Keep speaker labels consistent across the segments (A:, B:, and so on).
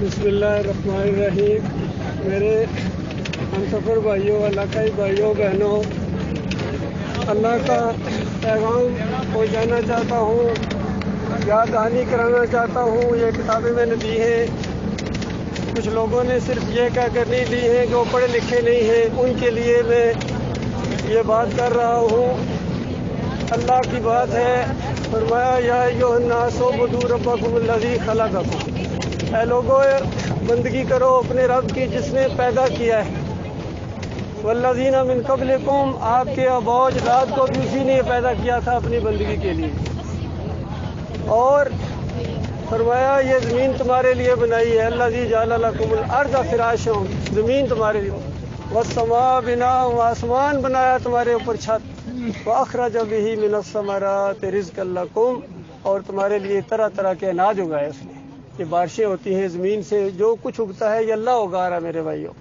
A: बिस्मिल्लाहिर्रहमानिर्रहीम। मेरे हमसफ़र भाइयों, इलाकाई भाइयों बहनों, अल्लाह का पैगाम पहुँचाना चाहता हूँ, याद दहानी कराना चाहता हूँ। ये किताबें मैंने दी हैं। कुछ लोगों ने सिर्फ ये कह कर नहीं दी है कि वो पढ़े लिखे नहीं हैं, उनके लिए मैं ये बात कर रहा हूँ। अल्लाह की बात है, फरमाया या अय्युहन्नास उ'बुदू रब्बकुमुल्लज़ी खलक़कुम। ऐ लोगों, बंदगी करो अपने रब की जिसने पैदा किया है। वल्लज़ीना मिन क़ब्लिकुम, आपके अबौज रात को भी उसी ने पैदा किया था अपनी बंदगी के लिए। और फरमाया ये ज़मीन तुम्हारे लिए बनाई है। अल्लज़ी जअल लकुमुल अर्ज़ फ़िराशम, ज़मीन तुम्हारे लिए। वस्समा बिना, आसमान बनाया तुम्हारे ऊपर छत। वअख़रज बिही मिनस समराति रिज़्क़न लकुम, और तुम्हारे लिए तरह तरह के अनाज उगाए उसने। ये बारिशें होती हैं ज़मीन से, जो कुछ उगता है ये अल्लाह उगा रहा मेरे भाइयों।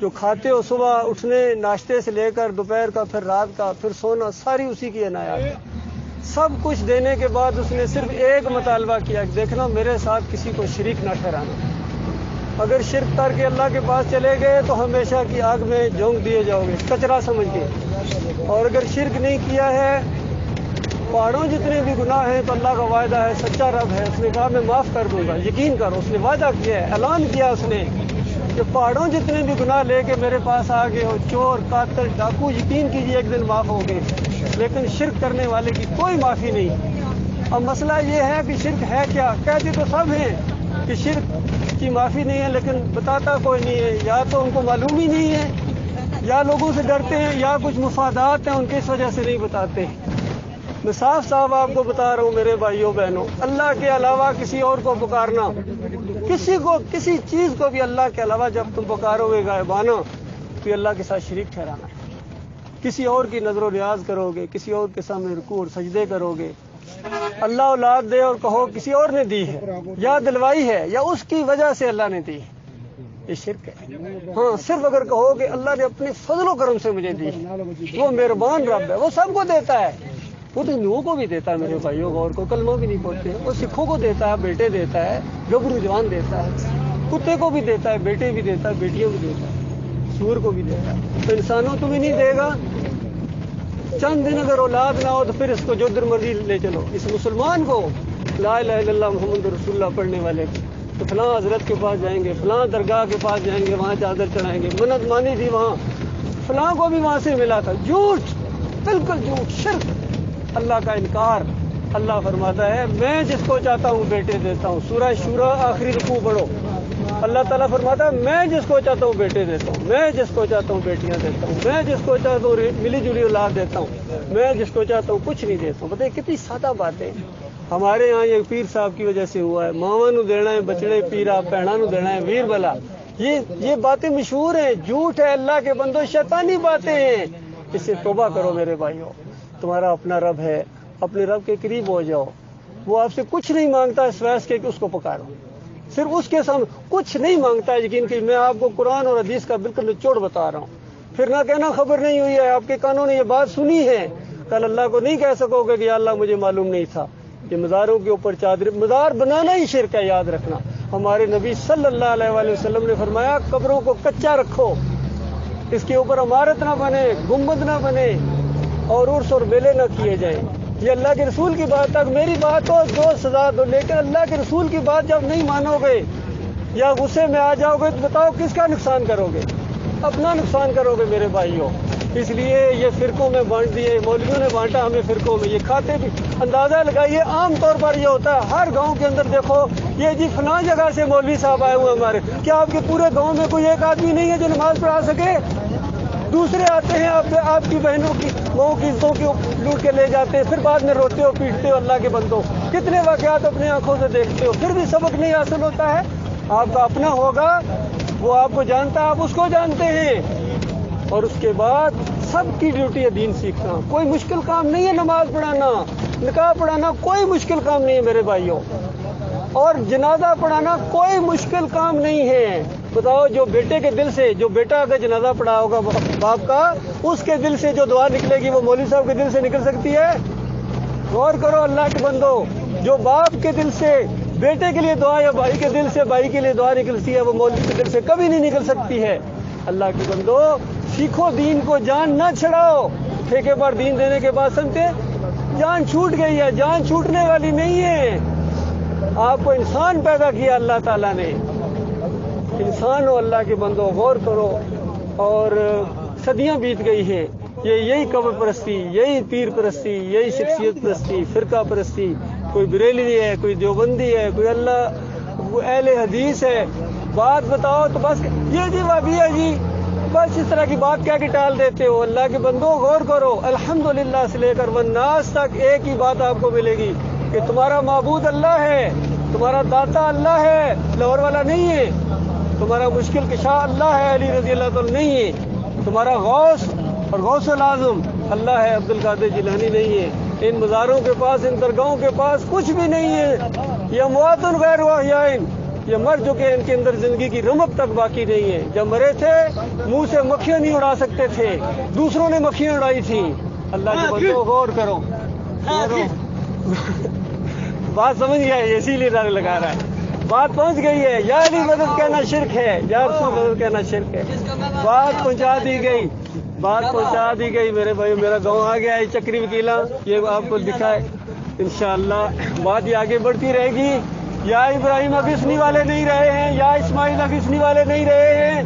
A: जो खाते हो सुबह उठने नाश्ते से लेकर दोपहर का, फिर रात का, फिर सोना, सारी उसी की अनायात है। सब कुछ देने के बाद उसने सिर्फ एक मुतालबा किया कि देखना मेरे साथ किसी को शरीक ना ठहराना। अगर शिरक करके अल्लाह के पास चले गए तो हमेशा की आग में झोंक दिए जाओगे कचरा समझ के। और अगर शिरक नहीं किया है, पहाड़ों जितने भी गुनाह हैं, तो अल्लाह का वायदा है, सच्चा रब है, उसने कहा मैं माफ़ कर दूंगा, यकीन करो। उसने वादा किया है, ऐलान किया उसने कि पहाड़ों जितने भी गुनाह लेके मेरे पास आ गए हो, चोर, कातिल, डाकू, यकीन कीजिए एक दिन माफ़ हो गए। लेकिन शिरक करने वाले की कोई माफ़ी नहीं। अब मसला ये है कि शिरक है क्या। कहते तो सब हैं कि शिरक की माफ़ी नहीं है, लेकिन बताता कोई नहीं है। या तो उनको मालूम ही नहीं है, या लोगों से डरते हैं, या कुछ मुफादात हैं उनकी इस वजह से नहीं बताते। मैं साफ साफ आपको बता रहा हूँ मेरे भाइयों बहनों, अल्लाह के अलावा किसी और को पुकारना, किसी को, किसी चीज़ को भी अल्लाह के अलावा जब तुम पुकारोगे गायबाना, तो अल्लाह के साथ शरीक ठहराना है। किसी और की नजर और रियाज करोगे, किसी और के सामने रुकू और सजदे करोगे। अल्लाह औलाद दे और कहो किसी और ने दी है, या दिलवाई है, या उसकी वजह से अल्लाह ने दी है, ये शिरक है। हाँ, सिर्फ अगर कहो कि अल्लाह ने अपने फजलो करम से मुझे दी है, वो मेहरबान रब है, वो सबको देता है। वो तो हिंदुओं को भी देता है मेरे भाइयों को, और को कलमा भी नहीं पढ़ते। वो सिखों को देता है, बेटे देता है, गबरू जवान देता है, कुत्ते को भी देता है, बेटे भी देता है, बेटियों भी देता है, सूर को भी देता है। तो इंसानों को भी नहीं देगा। चंद दिन अगर औलाद ना हो तो फिर इसको जो दर मर्जी ले चलो। इस मुसलमान को ला इलाहा इल्लल्लाह मुहम्मद रसूलुल्लाह पढ़ने वाले को तो फलां हजरत के पास जाएंगे, फलां दरगाह के पास जाएंगे, वहाँ चादर चढ़ाएंगे, मन्नत मानी थी वहाँ, फलां को भी वहाँ से मिला था। झूठ, बिल्कुल झूठ, शिर्क, अल्लाह का इनकार। अल्लाह फरमाता है मैं जिसको चाहता हूँ बेटे देता हूँ। सूरह शूरा आखिरी रुकू पढ़ो। अल्लाह ताला फरमाता है मैं जिसको चाहता हूँ बेटे देता हूँ, मैं जिसको चाहता हूँ बेटियाँ देता हूँ, मैं जिसको चाहता हूँ मिली जुली औलाद देता हूँ, मैं जिसको चाहता हूँ कुछ नहीं देता हूँ। बताइए कितनी सादा बातें। हमारे यहाँ ये पीर साहब की वजह से हुआ है, मावा नू देना है बचड़े पीरा, भैणा नू देना है वीर भला। ये बातें मशहूर हैं, झूठ है, अल्लाह के बंदो शैतानी बातें हैं। इससे तौबा करो मेरे भाइयों। तुम्हारा अपना रब है, अपने रब के करीब हो जाओ। वो आपसे कुछ नहीं मांगता है सिवाय इसके कि उसको पुकारो। सिर्फ उसके सामने कुछ नहीं मांगता है। यकीन कि मैं आपको कुरान और हदीस का बिल्कुल निचोड़ बता रहा हूँ। फिर ना कहना खबर नहीं हुई है, आपके कानों ने ये बात सुनी है। कल अल्लाह को नहीं कह सकोगे कि अल्लाह मुझे मालूम नहीं था। ये मज़ारों के ऊपर चादर, मज़ार बनाना ही शिरक है, याद रखना। हमारे नबी सल्लल्लाहु अलैहि वसल्लम ने फरमाया कब्रों को कच्चा रखो, इसके ऊपर इमारत ना बने, गुंबद ना बने, और उर्स और मेले न किए जाए। ये अल्लाह के रसूल की बात तक, मेरी बात हो जो सजा दो, लेकिन अल्लाह के रसूल की बात जब नहीं मानोगे या गुस्से में आ जाओगे तो बताओ किसका नुकसान करोगे? अपना नुकसान करोगे मेरे भाइयों। इसलिए ये फिरकों में बांट दिए, मौलवियों ने बांटा हमें फिरकों में। ये खाते भी अंदाजा लगाइए, आम तौर पर ये होता है हर गांव के अंदर। देखो ये जी फलां जगह से मौलवी साहब आए हुए हमारे, क्या आपके पूरे गाँव में कोई एक आदमी नहीं है जो नमाज पढ़ा सके? दूसरे आते हैं आपकी बहनों की माओ की इज्जतों की लूट के ले जाते हैं, फिर बाद में रोते हो पीटते हो। अल्लाह के बंदो कितने वाकयात अपने आंखों से देखते हो, फिर भी सबक नहीं हासिल होता है। आपका अपना होगा, वो आपको जानता है, आप उसको जानते हैं। और उसके बाद सबकी ड्यूटी है दीन सीखना। कोई मुश्किल काम नहीं है नमाज पढ़ाना, निकाह पढ़ाना कोई मुश्किल काम नहीं है मेरे भाइयों। और जनाजा पढ़ाना कोई मुश्किल काम नहीं है। बताओ जो बेटे के दिल से, जो बेटा अगर जनाजा पढ़ा होगा बाप का, उसके दिल से जो दुआ निकलेगी वो मौलवी साहब के दिल से निकल सकती है? गौर करो अल्लाह के बंदो, जो बाप के दिल से بیٹے کے لیے دعا یا بھائی کے دل سے بھائی کے لیے دعا نکلتی ہے، وہ مولوی کے دل سے کبھی نہیں نکل سکتی ہے۔ اللہ کے بندو، سیکھو دین کو، جان نہ چھڑاؤ۔ ٹھیکے پر دین دینے کے بعد سمجھتے جان چھوٹ گئی ہے، جان چھوٹنے والی نہیں ہے۔ آپ کو انسان پیدا کیا اللہ تعالیٰ نے، انسان ہو اللہ کے بندو، غور کرو۔ اور صدیاں بیت گئی ہیں، یہی قبر پرستی، یہی پیر پرستی، یہی شخصیت پرستی، فرقہ پرستی، کوئی بریلوی ہے، کوئی دیوبندی ہے، کوئی اہل حدیث ہے۔ بات بتاؤ تو بس یہ جی وابی ہے جی، بس اس طرح کی بات کہہ کے ٹال دیتے ہو۔ اللہ کے بندو غور کرو، الحمدللہ سے لے کر والناس تک ایک ہی بات آپ کو ملے گی کہ تمہارا معبود اللہ ہے، تمہارا داتا اللہ ہے، لاہور والا نہیں ہے، تمہارا مشکل کشا اللہ ہے، علی رضی اللہ تعالیٰ نہیں ہے، تمہارا غوث اور غوث العظم اللہ ہے، عبد القادر جیلانی نہیں ہے۔ ان مزاروں کے پاس، ان درگاہوں کے پاس کچھ بھی نہیں ہے۔ یہ اموات غیر احیاء، یہ مر چکے، ان کے اندر زندگی کی رمق تک باقی نہیں ہے۔ جب مرے تھے منہ سے مکھیاں نہیں اڑا سکتے تھے، دوسروں نے مکھیاں اڑائی تھیں۔ اللہ کے بندو غور کرو، بات سمجھ گیا ہے، اسی لیے نعرے لگا رہا ہے۔ بات پہنچ گئی ہے، یا علی مدد کہنا شرک ہے، یا رسول مدد کہنا شرک ہے۔ بات پہنچا دی گئی، بات پہنچا دی گئی میرے بھائی۔ میرا گاؤں آ گیا ہے چکری وکیلا، یہ آپ کو دکھا ہے۔ انشاءاللہ بات یہ آگے بڑھتی رہے گی۔ یا ابراہیم اگسنی والے نہیں رہے ہیں، یا اسماعیل اگسنی والے نہیں رہے ہیں،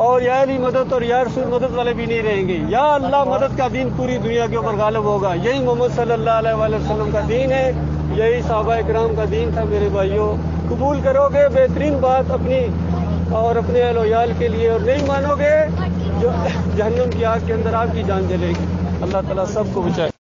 A: اور یا علی مدد اور یا رسول مدد والے بھی نہیں رہیں گے۔ یا اللہ مدد کا دین پوری دنیا کے اوپر غالب ہوگا۔ یہی محمد صلی اللہ علیہ وآلہ وسلم کا دین ہے، یہی صحابہ کرام کا دین تھا میرے بھائیوں۔ قبول کرو گے بہترین بات اپنی اور اپنے اہل و عیال کے لیے، اور نہیں مانو گے جو جہنم کی آگ کے اندر آپ کی جان جلے گی۔ اللہ تعالیٰ سب کو بچائے۔